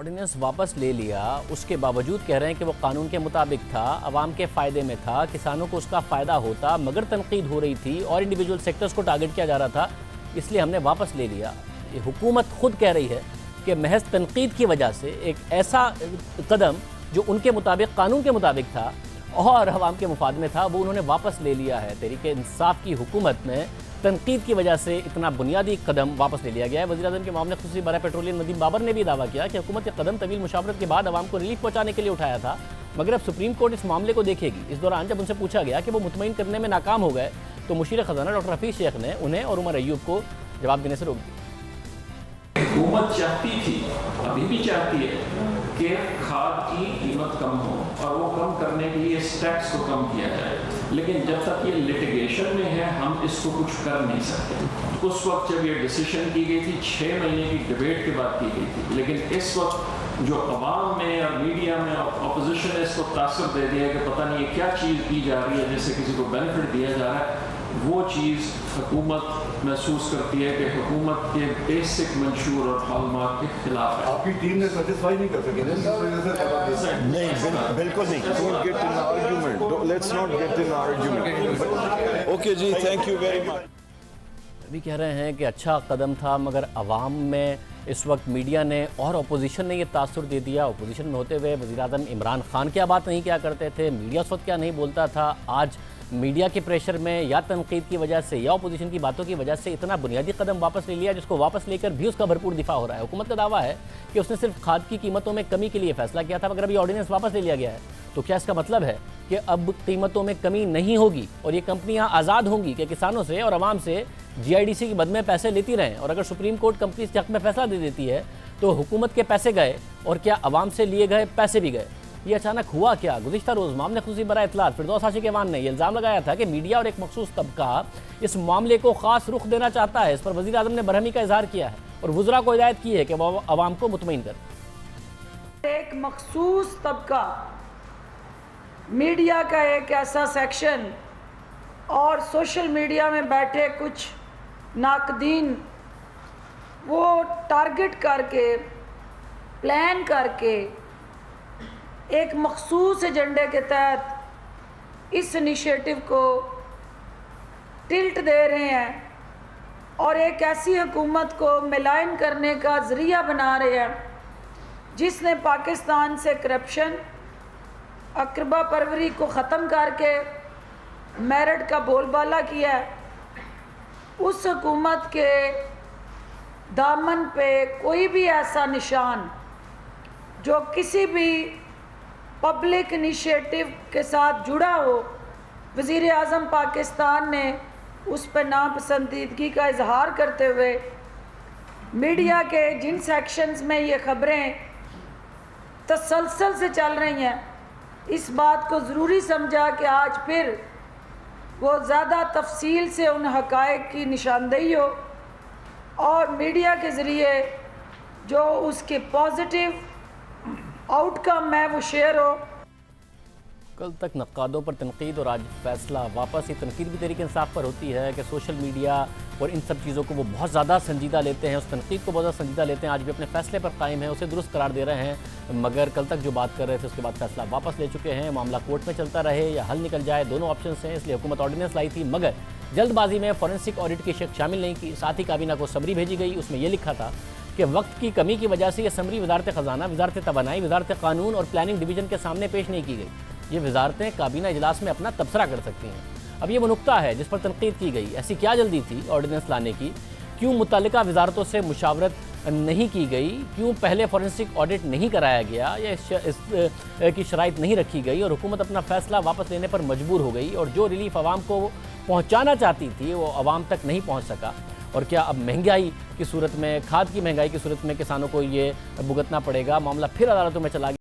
Ordinance वापस ले लिया, उसके बावजूद कह रहे हैं कि वो कानून के मुताबिक था, आवाम के फ़ायदे में था, किसानों को उसका फ़ायदा होता, मगर तनकीद हो रही थी और इंडिविजुअल सेक्टर्स को टारगेट किया जा रहा था, इसलिए हमने वापस ले लिया। ये हुकूमत खुद कह रही है कि महज तनकीद की वजह से एक ऐसा कदम जो उनके मुताबिक कानून के मुताबिक था और आवाम के मुफाद में था, वो उन्होंने वापस ले लिया है। तहरीक इंसाफ की हुकूमत में तनकीद की वजह से इतना बुनियादी कदम वापस ले लिया गया है। वज़ीर-ए-आज़म के मामले खुसूसी बराए पेट्रोलियम नदीम बाबर ने भी दावा किया कि हुकूमत का कदम तवील मुशावरत के बाद आवाम को रिलीफ पहुंचाने के लिए उठाया था, मगर अब सुप्रीम कोर्ट इस मामले को देखेगी। इस दौरान जब उनसे पूछा गया कि वो मुतमईन करने में नाकाम हो गए, तो मुशीर ख़जाना डॉक्टर हफीज़ शेख ने उन्हें और उमर अय्यूब को जवाब देने से रोक दिया। हुकूमत चाहती थी, अभी भी चाहती है कि खाद की कीमत कम हो और वो कम करने के लिए इस टैक्स को कम किया जाए, लेकिन जब तक ये लिटिगेशन में है हम इसको कुछ कर नहीं सकते। उस वक्त जब ये डिसीजन की गई थी 6 महीने की डिबेट के बाद की गई थी, लेकिन इस वक्त जो अवाम में और मीडिया में अपोजिशन ने इसको तासर दे दिया कि पता नहीं ये क्या चीज़ की जा रही है जिससे किसी को बेनिफिट दिया जा रहा है, वो चीज़ हुकूमत महसूस करती है कि हुकूमत के बेसिक मंशूर और हॉलमार्क के खिलाफ है। आपकी टीम ने सेटिस्फाई नहीं कर सकी नहीं, बिल्कुल नहीं। Don't get in argument. Let's not get in argument. Okay ji, thank you very much. अभी कह रहे हैं कि अच्छा कदम था, मगर अवाम में इस वक्त मीडिया ने और अपोजिशन ने ये तासुर दे दिया। अपोजिशन में होते हुए वज़ीर-ए-आज़म इमरान खान क्या बात नहीं किया करते थे, मीडिया उस वक्त क्या नहीं बोलता था। आज मीडिया के प्रेशर में या तनकीद की वजह से या अपोजिशन की बातों की वजह से इतना बुनियादी कदम वापस ले लिया, जिसको वापस लेकर भी उसका भरपूर दिफा हो रहा है। हुकूमत का दावा है कि उसने सिर्फ खाद की कीमतों में कमी के लिए फैसला किया था, मगर अभी ऑर्डिनेंस वापस ले लिया गया है, तो क्या इसका मतलब है कि अब कीमतों में कमी नहीं होगी और ये कंपनियां आज़ाद होंगी कि किसानों से और आवाम से GIDC की मद में पैसे लेती रहें? और अगर सुप्रीम कोर्ट कंपनी के हक में फैसला दे देती है तो हुकूमत के पैसे गए और क्या आवाम से लिए गए पैसे भी गए? ये अचानक हुआ क्या? गुज़िश्ता रोज़ मामले खुसूसी बराए इत्तलात फिरदौस आशिक एवान ने यह इल्ज़ाम लगाया था कि मीडिया और एक मखसूस तबका इस मामले को ख़ास रुख देना चाहता है। इस पर वज़ीर-ए-आज़म ने बरहमी का इजहार किया है और वुज़रा को हिदायत की है कि वह आवाम को मुतमईन कर। एक मखसूस तबका, मीडिया का एक ऐसा सेक्शन और सोशल मीडिया में बैठे कुछ नाकदीन, वो टारगेट करके प्लान करके एक मखसूस एजेंडे के तहत इस इनिशिएटिव को टिल्ट दे रहे हैं और एक ऐसी हुकूमत को मिलान करने का ज़रिया बना रहे हैं जिसने पाकिस्तान से करप्शन, अकरबा परवरी को ख़त्म करके मेरिट का बोलबाला किया है। उस हुकूमत के दामन पे कोई भी ऐसा निशान जो किसी भी पब्लिक इनिशिएटिव के साथ जुड़ा हो, वज़ीर-ए-आज़म पाकिस्तान ने उस पर नापसंदीदगी का इजहार करते हुए मीडिया के जिन सेक्शंस में ये ख़बरें तसलसल से चल रही हैं, इस बात को ज़रूरी समझा कि आज फिर वो ज़्यादा तफसील से उन हक़ाइक़ की निशानदेही हो और मीडिया के ज़रिए जो उसके पॉजिटिव आउटकम है वो शेयर हो। कल तक नक्कादों पर तनकीद और आज फैसला वापस। ही तनकीद भी तहरीक इंसाफ पर होती है कि सोशल मीडिया और इन सब चीज़ों को वो बहुत ज़्यादा संजीदा लेते हैं, उस तनकीद को बहुत ज़्यादा संजीदा लेते हैं। आज भी अपने फैसले पर कायम है, उसे दुरुस्त करार दे रहे हैं, मगर कल तक जो बात कर रहे थे उसके बाद फैसला वापस ले चुके हैं। मामला कोर्ट में चलता रहे या हल निकल जाए, दोनों ऑप्शन हैं। इसलिए हुकूमत ऑर्डिनेंस लाई थी, मगर जल्दबाजी में फॉरेंसिक ऑडिट की शेख शामिल नहीं की। साथ ही काबीना को समरी भेजी गई, उसमें यह लिखा था कि वक्त की कमी की वजह से यह समरी वजारत ख़जाना, वजारत तवानाई, वजारत कानून और प्लानिंग डिवीज़न के सामने पेश नहीं की गई। ये वजारतें काबीना इजलास में अपना तबसरा कर सकती हैं। अब ये वो नुक्ता है जिस पर तनकीद की गई। ऐसी क्या जल्दी थी ऑर्डिनेंस लाने की? क्यों मुतल्लिका वजारतों से मुशावरत नहीं की गई? क्यों पहले फॉरेंसिक ऑडिट नहीं कराया गया या की शराइत नहीं रखी गई और हुकूमत अपना फैसला वापस लेने पर मजबूर हो गई? और जो रिलीफ आवाम को पहुँचाना चाहती थी वो आवाम तक नहीं पहुँच सका। और क्या अब महंगाई की सूरत में, खाद की महंगाई की सूरत में किसानों को ये भुगतना पड़ेगा? मामला फिर अदालतों में चला गया।